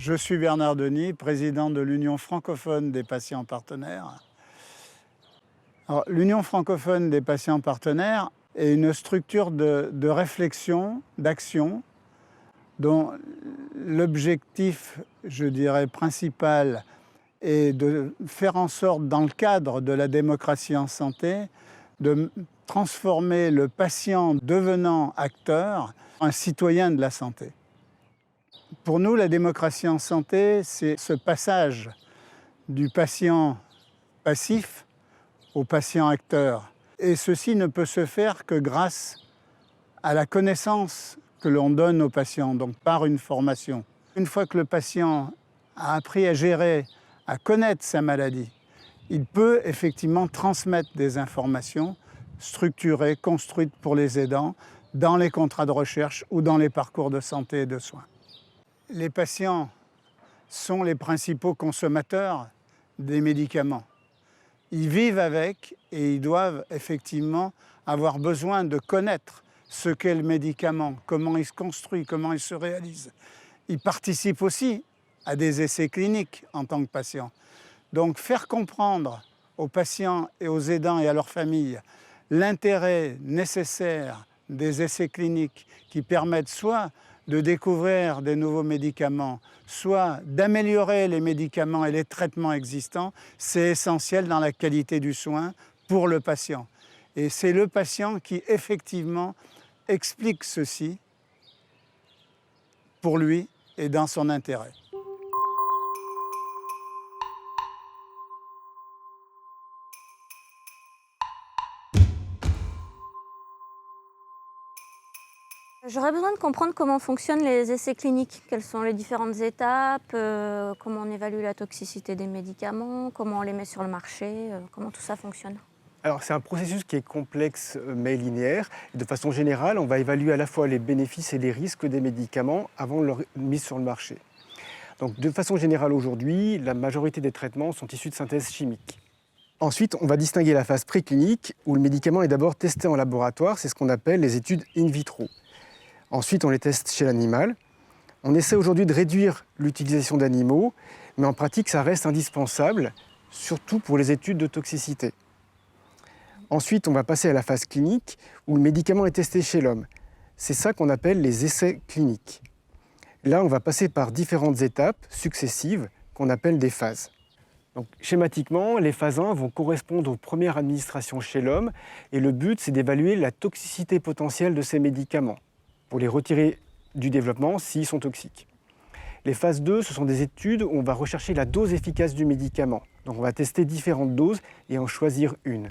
Je suis Bernard Denis, président de l'Union francophone des patients partenaires. L'Union francophone des patients partenaires est une structure de réflexion, d'action, dont l'objectif, je dirais, principal est de faire en sorte, dans le cadre de la démocratie en santé, de transformer le patient devenant acteur en un citoyen de la santé. Pour nous, la démocratie en santé, c'est ce passage du patient passif au patient acteur. Et ceci ne peut se faire que grâce à la connaissance que l'on donne aux patients, donc par une formation. Une fois que le patient a appris à gérer, à connaître sa maladie, il peut effectivement transmettre des informations structurées, construites pour les aidants, dans les contrats de recherche ou dans les parcours de santé et de soins. Les patients sont les principaux consommateurs des médicaments. Ils vivent avec et ils doivent effectivement avoir besoin de connaître ce qu'est le médicament, comment il se construit, comment il se réalise. Ils participent aussi à des essais cliniques en tant que patients. Donc faire comprendre aux patients et aux aidants et à leurs familles l'intérêt nécessaire des essais cliniques qui permettent soit de découvrir des nouveaux médicaments, soit d'améliorer les médicaments et les traitements existants, c'est essentiel dans la qualité du soin pour le patient. Et c'est le patient qui, effectivement, explique ceci pour lui et dans son intérêt. J'aurais besoin de comprendre comment fonctionnent les essais cliniques. Quelles sont les différentes étapes, comment on évalue la toxicité des médicaments, comment on les met sur le marché, comment tout ça fonctionne. Alors c'est un processus qui est complexe mais linéaire. De façon générale, on va évaluer à la fois les bénéfices et les risques des médicaments avant leur mise sur le marché. Donc de façon générale aujourd'hui, la majorité des traitements sont issus de synthèse chimique. Ensuite, on va distinguer la phase préclinique où le médicament est d'abord testé en laboratoire, c'est ce qu'on appelle les études in vitro. Ensuite, on les teste chez l'animal. On essaie aujourd'hui de réduire l'utilisation d'animaux, mais en pratique, ça reste indispensable, surtout pour les études de toxicité. Ensuite, on va passer à la phase clinique, où le médicament est testé chez l'homme. C'est ça qu'on appelle les essais cliniques. Là, on va passer par différentes étapes successives, qu'on appelle des phases. Donc, schématiquement, les phases 1 vont correspondre aux premières administrations chez l'homme, et le but, c'est d'évaluer la toxicité potentielle de ces médicaments, pour les retirer du développement s'ils sont toxiques. Les phases 2, ce sont des études où on va rechercher la dose efficace du médicament. Donc on va tester différentes doses et en choisir une.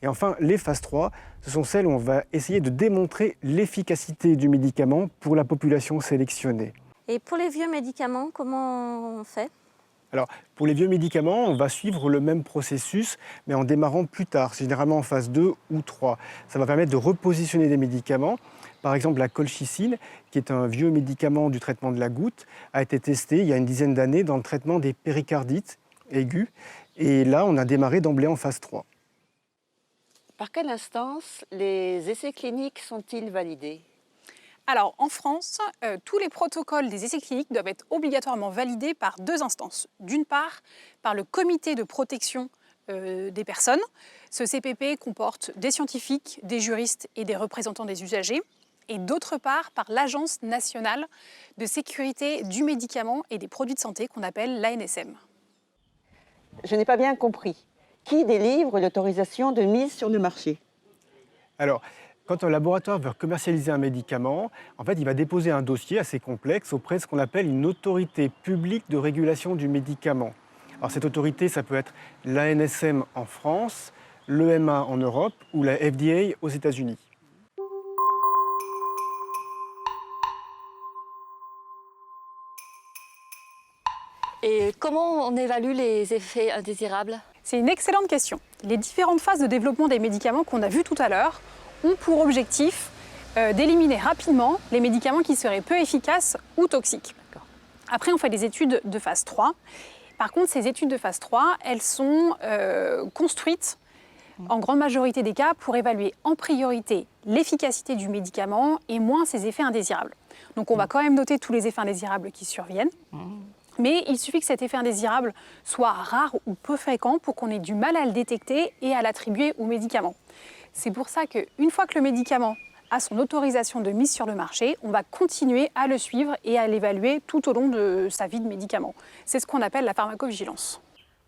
Et enfin, les phases 3, ce sont celles où on va essayer de démontrer l'efficacité du médicament pour la population sélectionnée. Et pour les vieux médicaments, comment on fait ? Alors, pour les vieux médicaments, on va suivre le même processus, mais en démarrant plus tard, généralement en phase 2 ou 3. Ça va permettre de repositionner des médicaments. Par exemple, la colchicine, qui est un vieux médicament du traitement de la goutte, a été testé il y a une dizaine d'années dans le traitement des péricardites aigus. Et là, on a démarré d'emblée en phase 3. Par quelle instance les essais cliniques sont-ils validés ? Alors, en France, tous les protocoles des essais cliniques doivent être obligatoirement validés par deux instances. D'une part, par le comité de protection des personnes. Ce CPP comporte des scientifiques, des juristes et des représentants des usagers. Et d'autre part, par l'Agence nationale de sécurité du médicament et des produits de santé qu'on appelle l'ANSM. Je n'ai pas bien compris. Qui délivre l'autorisation de mise sur le marché ? Alors, quand un laboratoire veut commercialiser un médicament, en fait, il va déposer un dossier assez complexe auprès de ce qu'on appelle une autorité publique de régulation du médicament. Alors, cette autorité, ça peut être l'ANSM en France, l'EMA en Europe ou la FDA aux États-Unis. Et comment on évalue les effets indésirables ? C'est une excellente question. Les différentes phases de développement des médicaments qu'on a vues tout à l'heure ont pour objectif d'éliminer rapidement les médicaments qui seraient peu efficaces ou toxiques. Après, on fait des études de phase 3. Par contre, ces études de phase 3, elles sont construites en grande majorité des cas pour évaluer en priorité l'efficacité du médicament et moins ses effets indésirables. Donc on va quand même noter tous les effets indésirables qui surviennent. Mais il suffit que cet effet indésirable soit rare ou peu fréquent pour qu'on ait du mal à le détecter et à l'attribuer au médicament. C'est pour ça qu'une fois que le médicament a son autorisation de mise sur le marché, on va continuer à le suivre et à l'évaluer tout au long de sa vie de médicament. C'est ce qu'on appelle la pharmacovigilance.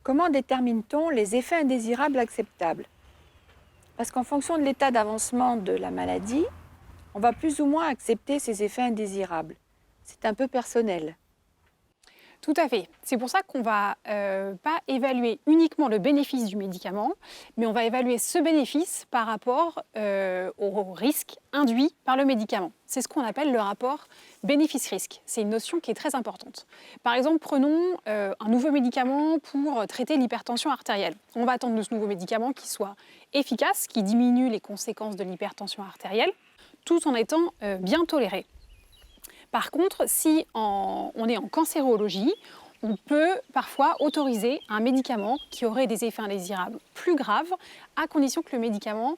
Comment détermine-t-on les effets indésirables acceptables? Parce qu'en fonction de l'état d'avancement de la maladie, on va plus ou moins accepter ces effets indésirables. C'est un peu personnel. Tout à fait. C'est pour ça qu'on ne va pas évaluer uniquement le bénéfice du médicament, mais on va évaluer ce bénéfice par rapport au risque induit par le médicament. C'est ce qu'on appelle le rapport bénéfice-risque. C'est une notion qui est très importante. Par exemple, prenons un nouveau médicament pour traiter l'hypertension artérielle. On va attendre de ce nouveau médicament qu'il soit efficace, qui diminue les conséquences de l'hypertension artérielle, tout en étant bien toléré. Par contre, si on est en cancérologie, on peut parfois autoriser un médicament qui aurait des effets indésirables plus graves, à condition que le médicament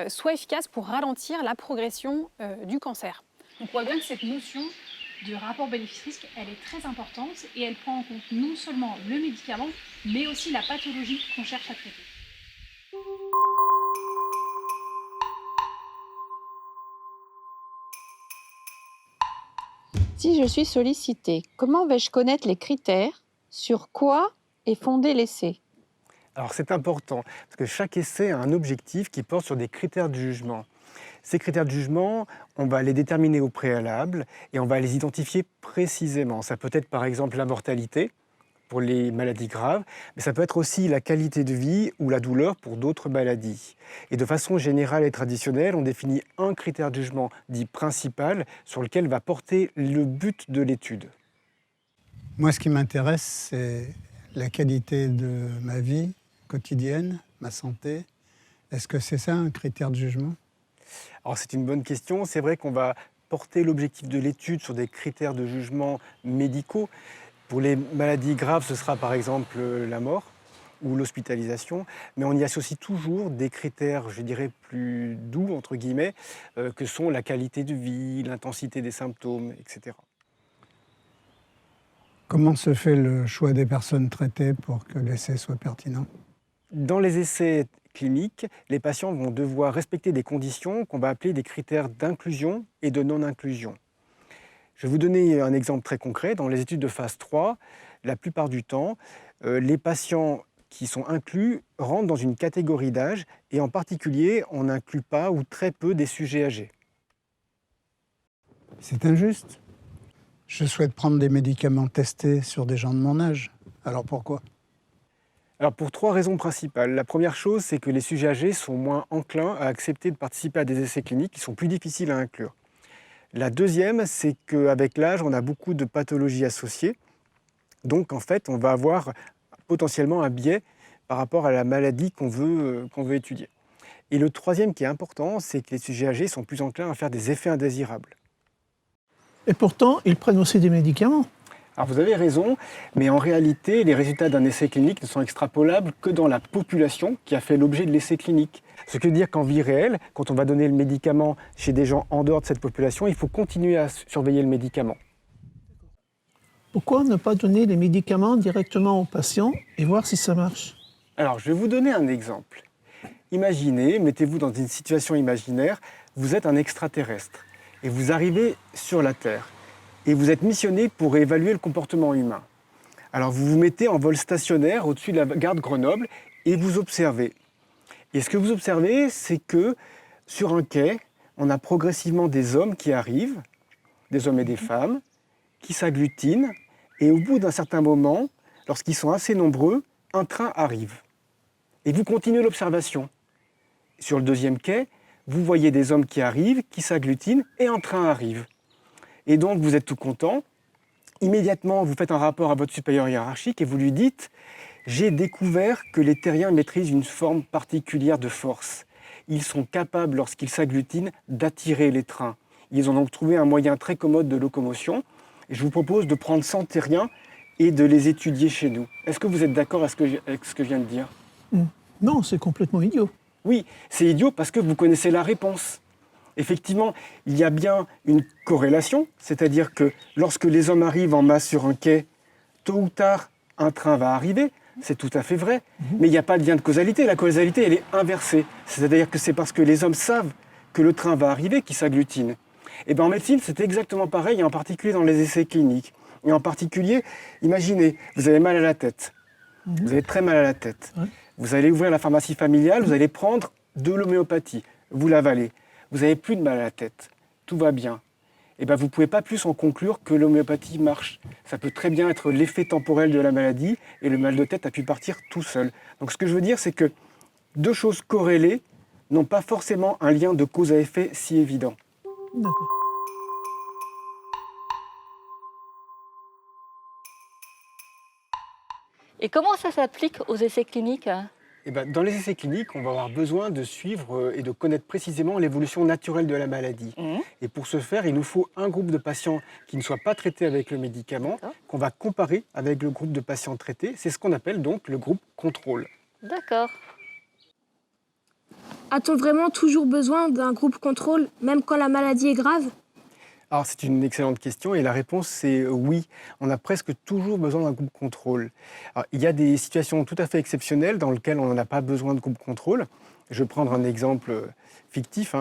soit efficace pour ralentir la progression du cancer. Donc on voit bien que cette notion de rapport bénéfice-risque, elle est très importante et elle prend en compte non seulement le médicament, mais aussi la pathologie qu'on cherche à traiter. Si je suis sollicitée, comment vais-je connaître les critères? Sur quoi est fondé l'essai? Alors c'est important, parce que chaque essai a un objectif qui porte sur des critères de jugement. Ces critères de jugement, on va les déterminer au préalable et on va les identifier précisément. Ça peut être par exemple la mortalité pour les maladies graves, mais ça peut être aussi la qualité de vie ou la douleur pour d'autres maladies. Et de façon générale et traditionnelle, on définit un critère de jugement dit principal sur lequel va porter le but de l'étude. Moi, ce qui m'intéresse, c'est la qualité de ma vie quotidienne, ma santé. Est-ce que c'est ça un critère de jugement? Alors c'est une bonne question. C'est vrai qu'on va porter l'objectif de l'étude sur des critères de jugement médicaux. Pour les maladies graves, ce sera par exemple la mort ou l'hospitalisation, mais on y associe toujours des critères, je dirais, plus doux, entre guillemets, que sont la qualité de vie, l'intensité des symptômes, etc. Comment se fait le choix des personnes traitées pour que l'essai soit pertinent? Dans les essais cliniques, les patients vont devoir respecter des conditions qu'on va appeler des critères d'inclusion et de non-inclusion. Je vais vous donner un exemple très concret. Dans les études de phase 3, la plupart du temps, les patients qui sont inclus rentrent dans une catégorie d'âge et en particulier, on n'inclut pas ou très peu des sujets âgés. C'est injuste. Je souhaite prendre des médicaments testés sur des gens de mon âge. Alors pourquoi? Alors pour 3 raisons principales. La première chose, c'est que les sujets âgés sont moins enclins à accepter de participer à des essais cliniques qui sont plus difficiles à inclure. La deuxième, c'est qu'avec l'âge, on a beaucoup de pathologies associées. Donc, en fait, on va avoir potentiellement un biais par rapport à la maladie qu'on veut étudier. Et le troisième qui est important, c'est que les sujets âgés sont plus enclins à faire des effets indésirables. Et pourtant, ils prennent aussi des médicaments. Alors, vous avez raison, mais en réalité, les résultats d'un essai clinique ne sont extrapolables que dans la population qui a fait l'objet de l'essai clinique. Ce qui veut dire qu'en vie réelle, quand on va donner le médicament chez des gens en dehors de cette population, il faut continuer à surveiller le médicament. Pourquoi ne pas donner les médicaments directement aux patients et voir si ça marche? Alors, je vais vous donner un exemple. Imaginez, mettez-vous dans une situation imaginaire, vous êtes un extraterrestre et vous arrivez sur la Terre et vous êtes missionné pour évaluer le comportement humain. Alors, vous vous mettez en vol stationnaire au-dessus de la gare de Grenoble et vous observez. Et ce que vous observez, c'est que sur un quai, on a progressivement des hommes qui arrivent, des hommes et des femmes, qui s'agglutinent, et au bout d'un certain moment, lorsqu'ils sont assez nombreux, un train arrive. Et vous continuez l'observation. Sur le deuxième quai, vous voyez des hommes qui arrivent, qui s'agglutinent, et un train arrive. Et donc vous êtes tout content. Immédiatement, vous faites un rapport à votre supérieur hiérarchique et vous lui dites « J'ai découvert que les terriens maîtrisent une forme particulière de force. Ils sont capables, lorsqu'ils s'agglutinent, d'attirer les trains. Ils ont donc trouvé un moyen très commode de locomotion. Et je vous propose de prendre 100 terriens et de les étudier chez nous. » Est-ce que vous êtes d'accord avec ce que je viens de dire? Non, c'est complètement idiot. Oui, c'est idiot parce que vous connaissez la réponse. Effectivement, il y a bien une corrélation, c'est-à-dire que lorsque les hommes arrivent en masse sur un quai, tôt ou tard, un train va arriver. C'est tout à fait vrai. Mais il n'y a pas de lien de causalité. La causalité, elle est inversée. C'est-à-dire que c'est parce que les hommes savent que le train va arriver qu'ils s'agglutinent. Et bien en médecine, c'est exactement pareil, et en particulier dans les essais cliniques. Et en particulier, imaginez, vous avez mal à la tête. Vous avez très mal à la tête. Vous allez ouvrir la pharmacie familiale, vous allez prendre de l'homéopathie. Vous l'avalez. Vous n'avez plus de mal à la tête. Tout va bien. Et bien, vous ne pouvez pas plus en conclure que l'homéopathie marche. Ça peut très bien être l'effet temporel de la maladie et le mal de tête a pu partir tout seul. Donc ce que je veux dire, c'est que deux choses corrélées n'ont pas forcément un lien de cause à effet si évident. D'accord. Et comment ça s'applique aux essais cliniques? Et ben, dans les essais cliniques, on va avoir besoin de suivre et de connaître précisément l'évolution naturelle de la maladie. Et pour ce faire, il nous faut un groupe de patients qui ne soient pas traités avec le médicament, qu'on va comparer avec le groupe de patients traités. C'est ce qu'on appelle donc le groupe contrôle. D'accord. A-t-on vraiment toujours besoin d'un groupe contrôle, même quand la maladie est grave? Alors c'est une excellente question et la réponse c'est oui. On a presque toujours besoin d'un groupe contrôle. Alors, il y a des situations tout à fait exceptionnelles dans lesquelles on n'a pas besoin de groupe contrôle. Je vais prendre un exemple fictif.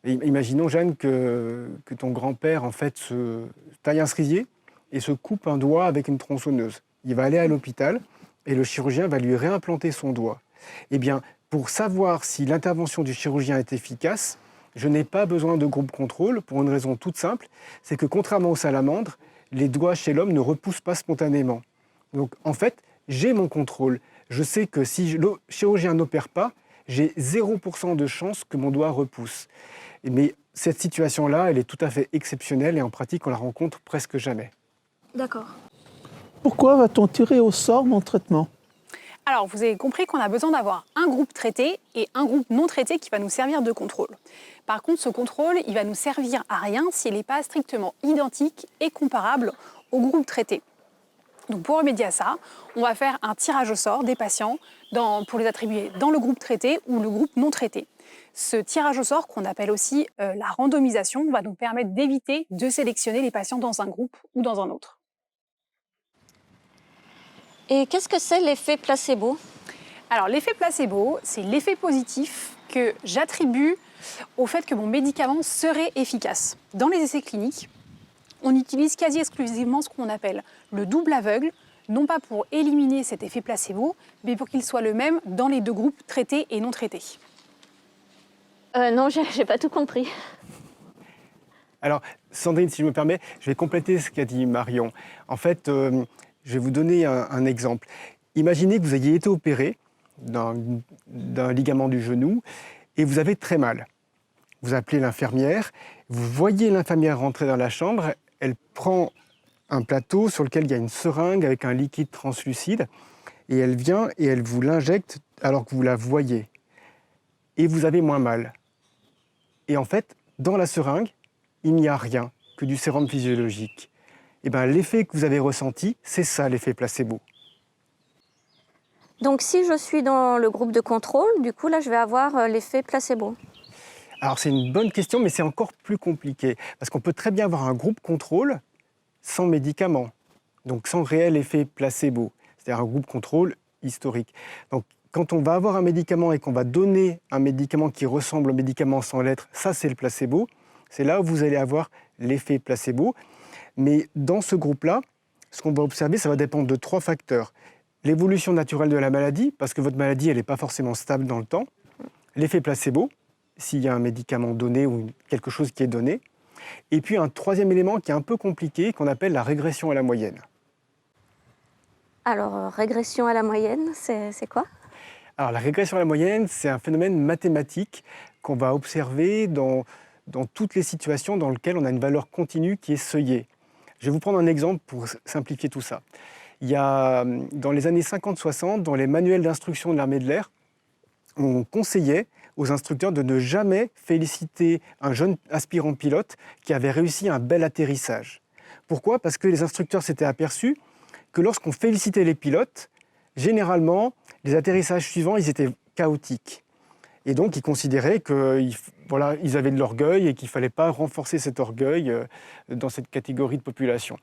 Imaginons, Jeanne, que ton grand-père en fait se taille un cerisier et se coupe un doigt avec une tronçonneuse. Il va aller à l'hôpital et le chirurgien va lui réimplanter son doigt. Eh bien, pour savoir si l'intervention du chirurgien est efficace, je n'ai pas besoin de groupe contrôle pour une raison toute simple, c'est que contrairement aux salamandres, les doigts chez l'homme ne repoussent pas spontanément. Donc en fait, j'ai mon contrôle. Je sais que si le chirurgien n'opère pas, j'ai 0% de chance que mon doigt repousse. Mais cette situation-là, elle est tout à fait exceptionnelle et en pratique, on la rencontre presque jamais. D'accord. Pourquoi va-t-on tirer au sort mon traitement? Alors, vous avez compris qu'on a besoin d'avoir un groupe traité et un groupe non traité qui va nous servir de contrôle. Par contre, ce contrôle, il va nous servir à rien s'il n'est pas strictement identique et comparable au groupe traité. Donc, pour remédier à ça, on va faire un tirage au sort des patients pour les attribuer dans le groupe traité ou le groupe non traité. Ce tirage au sort, qu'on appelle aussi la randomisation, va nous permettre d'éviter de sélectionner les patients dans un groupe ou dans un autre. Et qu'est-ce que c'est l'effet placebo? Alors l'effet placebo, c'est l'effet positif que j'attribue au fait que mon médicament serait efficace. Dans les essais cliniques, on utilise quasi exclusivement ce qu'on appelle le double aveugle, non pas pour éliminer cet effet placebo, mais pour qu'il soit le même dans les deux groupes traités et non traités. Non, j'ai pas tout compris. Alors, Sandrine, si je me permets, je vais compléter ce qu'a dit Marion. En fait, je vais vous donner un exemple. Imaginez que vous ayez été opéré d'un ligament du genou et vous avez très mal. Vous appelez l'infirmière, vous voyez l'infirmière rentrer dans la chambre, elle prend un plateau sur lequel il y a une seringue avec un liquide translucide et elle vient et elle vous l'injecte alors que vous la voyez. Et vous avez moins mal. Et en fait, dans la seringue, il n'y a rien que du sérum physiologique. Et bien, l'effet que vous avez ressenti, c'est ça l'effet placebo. Donc si je suis dans le groupe de contrôle, du coup là je vais avoir l'effet placebo. Alors c'est une bonne question, mais c'est encore plus compliqué. Parce qu'on peut très bien avoir un groupe contrôle sans médicament, donc sans réel effet placebo. C'est-à-dire un groupe contrôle historique. Donc quand on va avoir un médicament et qu'on va donner un médicament qui ressemble au médicament sans l'être, ça c'est le placebo. C'est là où vous allez avoir l'effet placebo. Mais dans ce groupe-là, ce qu'on va observer, ça va dépendre de 3 facteurs. L'évolution naturelle de la maladie, parce que votre maladie, elle n'est pas forcément stable dans le temps. L'effet placebo, s'il y a un médicament donné ou quelque chose qui est donné. Et puis un 3e élément qui est un peu compliqué, qu'on appelle la régression à la moyenne. Alors, régression à la moyenne, c'est quoi? Alors la régression à la moyenne, c'est un phénomène mathématique qu'on va observer dans toutes les situations dans lesquelles on a une valeur continue qui est seuillée. Je vais vous prendre un exemple pour simplifier tout ça. Il y a, dans les années 50-60, dans les manuels d'instruction de l'armée de l'air, on conseillait aux instructeurs de ne jamais féliciter un jeune aspirant pilote qui avait réussi un bel atterrissage. Pourquoi? Parce que les instructeurs s'étaient aperçus que lorsqu'on félicitait les pilotes, généralement, les atterrissages suivants, ils étaient chaotiques. Et donc, ils considéraient qu'il voilà, ils avaient de l'orgueil et qu'il ne fallait pas renforcer cet orgueil dans cette catégorie de population.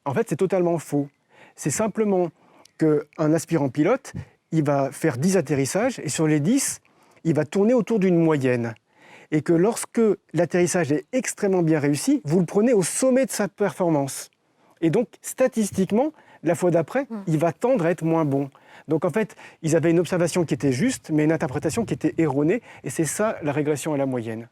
En fait, c'est totalement faux. C'est simplement qu'un aspirant pilote, il va faire 10 atterrissages et sur les 10, il va tourner autour d'une moyenne. Et que lorsque l'atterrissage est extrêmement bien réussi, vous le prenez au sommet de sa performance. Et donc, statistiquement, la fois d'après, il va tendre à être moins bon. Donc en fait, ils avaient une observation qui était juste, mais une interprétation qui était erronée. Et c'est ça, la régression à la moyenne.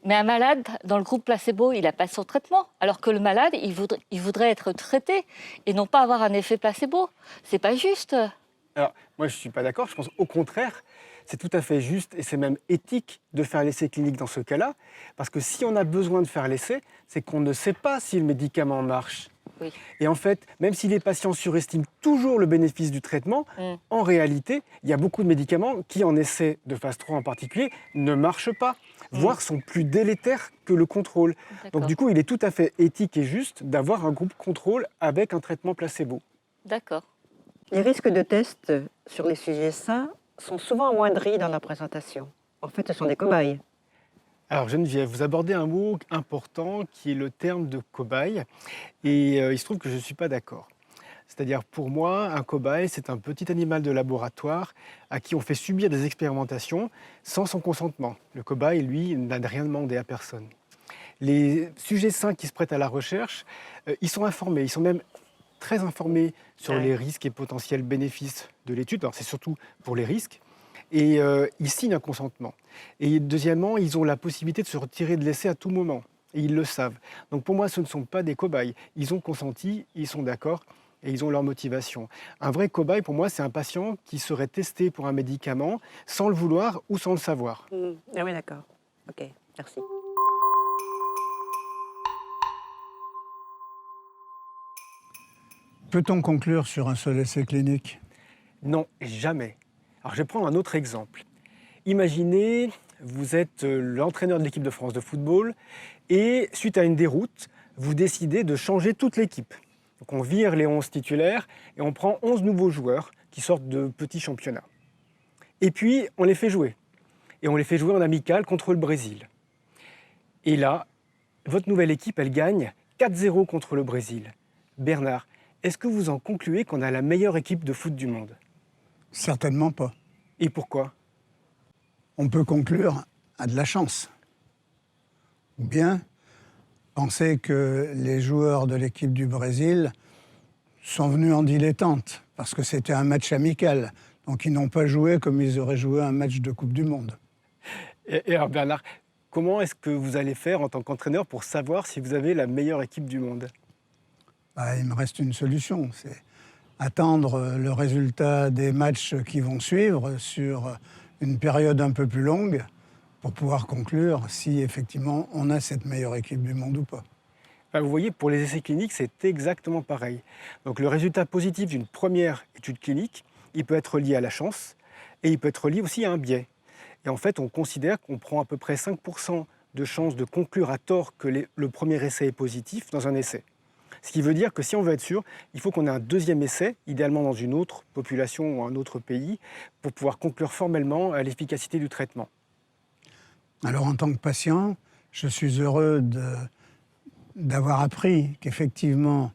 Mais un malade, dans le groupe placebo, il n'a pas son traitement. Alors que le malade, il voudrait être traité et non pas avoir un effet placebo. C'est pas juste. Alors, moi, je ne suis pas d'accord. Je pense au contraire, c'est tout à fait juste et c'est même éthique de faire l'essai clinique dans ce cas-là. Parce que si on a besoin de faire l'essai, c'est qu'on ne sait pas si le médicament marche. Oui. Et en fait, même si les patients surestiment toujours le bénéfice du traitement, en réalité, il y a beaucoup de médicaments qui, en essai de phase 3 en particulier, ne marchent pas, voire sont plus délétères que le contrôle. Donc du coup, il est tout à fait éthique et juste d'avoir un groupe contrôle avec un traitement placebo. D'accord. Les risques de tests sur les sujets sains sont souvent amoindris dans la présentation. En fait, ce sont des cobayes. Alors Geneviève, vous abordez un mot important qui est le terme de cobaye. Et il se trouve que je ne suis pas d'accord. C'est-à-dire pour moi, un cobaye, c'est un petit animal de laboratoire à qui on fait subir des expérimentations sans son consentement. Le cobaye, lui, n'a rien demandé à personne. Les sujets sains qui se prêtent à la recherche, ils sont informés, ils sont même très informés sur les risques et potentiels bénéfices de l'étude. Alors c'est surtout pour les risques. Et ils signent un consentement. Et deuxièmement, ils ont la possibilité de se retirer de l'essai à tout moment. Et ils le savent. Donc pour moi, ce ne sont pas des cobayes. Ils ont consenti, ils sont d'accord et ils ont leur motivation. Un vrai cobaye, pour moi, c'est un patient qui serait testé pour un médicament sans le vouloir ou sans le savoir. Ah oui, d'accord. Ok, merci. Peut-on conclure sur un seul essai clinique? Non, jamais. Alors je vais prendre un autre exemple. Imaginez, vous êtes l'entraîneur de l'équipe de France de football et suite à une déroute, vous décidez de changer toute l'équipe. Donc on vire les 11 titulaires et on prend 11 nouveaux joueurs qui sortent de petits championnats. Et puis on les fait jouer. Et on les fait jouer en amical contre le Brésil. Et là, votre nouvelle équipe, elle gagne 4-0 contre le Brésil. Bernard, est-ce que vous en concluez qu'on a la meilleure équipe de foot du monde? Certainement pas. Et pourquoi? On peut conclure à de la chance. Ou bien penser que les joueurs de l'équipe du Brésil sont venus en dilettante, parce que c'était un match amical. Donc ils n'ont pas joué comme ils auraient joué un match de Coupe du Monde. Et alors Bernard, comment est-ce que vous allez faire en tant qu'entraîneur pour savoir si vous avez la meilleure équipe du monde? Il me reste une solution, c'est attendre le résultat des matchs qui vont suivre sur une période un peu plus longue pour pouvoir conclure si effectivement on a cette meilleure équipe du monde ou pas. Vous voyez, pour les essais cliniques, c'est exactement pareil. Donc le résultat positif d'une première étude clinique, il peut être lié à la chance et il peut être lié aussi à un biais. Et en fait, on considère qu'on prend à peu près 5% de chances de conclure à tort que le premier essai est positif dans un essai. Ce qui veut dire que si on veut être sûr, il faut qu'on ait un deuxième essai, idéalement dans une autre population ou un autre pays, pour pouvoir conclure formellement à l'efficacité du traitement. Alors en tant que patient, je suis heureux d'avoir appris qu'effectivement,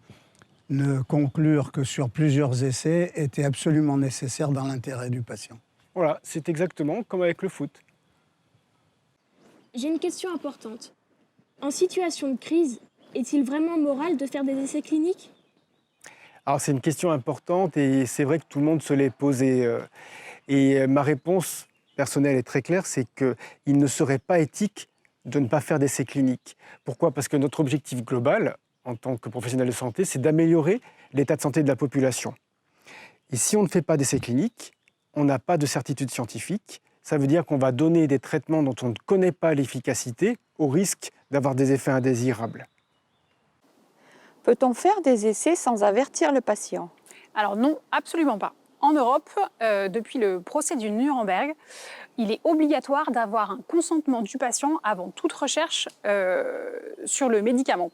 ne conclure que sur plusieurs essais était absolument nécessaire dans l'intérêt du patient. Voilà, c'est exactement comme avec le foot. J'ai une question importante. En situation de crise, est-il vraiment moral de faire des essais cliniques? Alors c'est une question importante et c'est vrai que tout le monde se l'est posée. Et ma réponse personnelle est très claire, c'est qu'il ne serait pas éthique de ne pas faire d'essais cliniques. Pourquoi? Parce que notre objectif global, en tant que professionnel de santé, c'est d'améliorer l'état de santé de la population. Et si on ne fait pas d'essais cliniques, on n'a pas de certitude scientifique. Ça veut dire qu'on va donner des traitements dont on ne connaît pas l'efficacité au risque d'avoir des effets indésirables. Peut-on faire des essais sans avertir le patient? Alors non, absolument pas. En Europe, depuis le procès du Nuremberg, il est obligatoire d'avoir un consentement du patient avant toute recherche sur le médicament.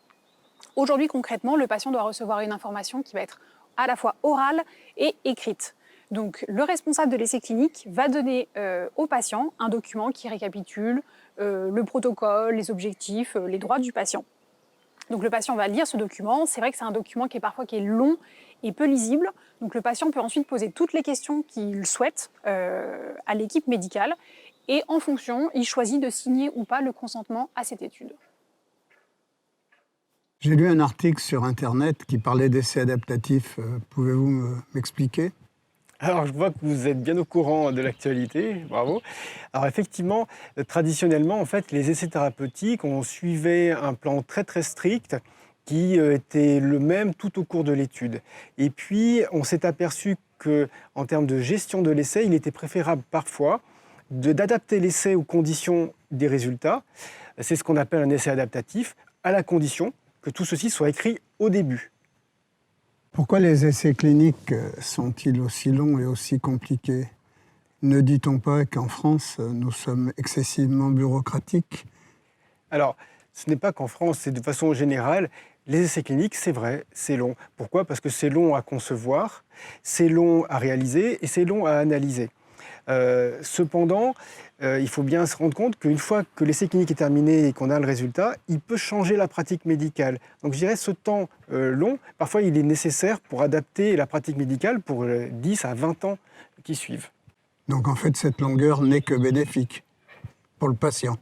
Aujourd'hui, concrètement, le patient doit recevoir une information qui va être à la fois orale et écrite. Donc, le responsable de l'essai clinique va donner au patient un document qui récapitule le protocole, les objectifs, les droits du patient. Donc, le patient va lire ce document. C'est vrai que c'est un document qui est long et peu lisible. Donc, le patient peut ensuite poser toutes les questions qu'il souhaite à l'équipe médicale. Et en fonction, il choisit de signer ou pas le consentement à cette étude. J'ai lu un article sur Internet qui parlait d'essais adaptatifs. Pouvez-vous m'expliquer ? Alors, je vois que vous êtes bien au courant de l'actualité, bravo. Alors, effectivement, traditionnellement, en fait, les essais thérapeutiques, on suivait un plan très, très strict qui était le même tout au cours de l'étude. Et puis, on s'est aperçu qu'en termes de gestion de l'essai, il était préférable parfois d'adapter l'essai aux conditions des résultats. C'est ce qu'on appelle un essai adaptatif, à la condition que tout ceci soit écrit au début. Pourquoi les essais cliniques sont-ils aussi longs et aussi compliqués ? Ne dit-on pas qu'en France, nous sommes excessivement bureaucratiques ? Alors, ce n'est pas qu'en France, c'est de façon générale. Les essais cliniques, c'est vrai, c'est long. Pourquoi ? Parce que c'est long à concevoir, c'est long à réaliser et c'est long à analyser. Cependant, il faut bien se rendre compte qu'une fois que l'essai clinique est terminé et qu'on a le résultat, il peut changer la pratique médicale. Donc je dirais ce temps long, parfois il est nécessaire pour adapter la pratique médicale pour 10 à 20 ans qui suivent. Donc en fait, cette longueur n'est que bénéfique pour le patient.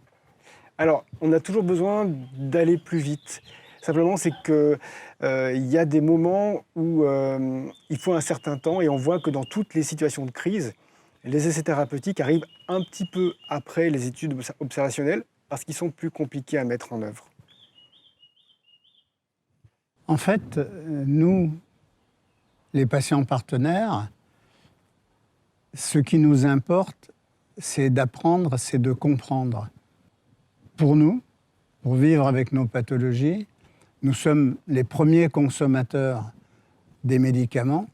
Alors, on a toujours besoin d'aller plus vite. Simplement, c'est qu'il y a des moments où il faut un certain temps et on voit que dans toutes les situations de crise, les essais thérapeutiques arrivent un petit peu après les études observationnelles parce qu'ils sont plus compliqués à mettre en œuvre. En fait, nous, les patients partenaires, ce qui nous importe, c'est d'apprendre, c'est de comprendre. Pour nous, pour vivre avec nos pathologies, nous sommes les premiers consommateurs des médicaments.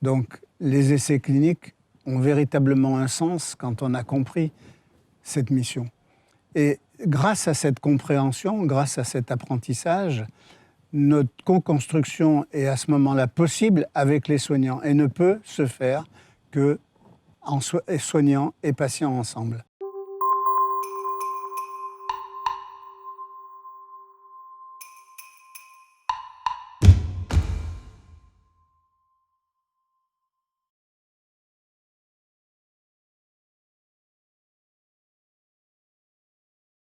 Donc, les essais cliniques ont véritablement un sens quand on a compris cette mission. Et grâce à cette compréhension, grâce à cet apprentissage, notre co-construction est à ce moment-là possible avec les soignants et ne peut se faire que en soignants et patients ensemble.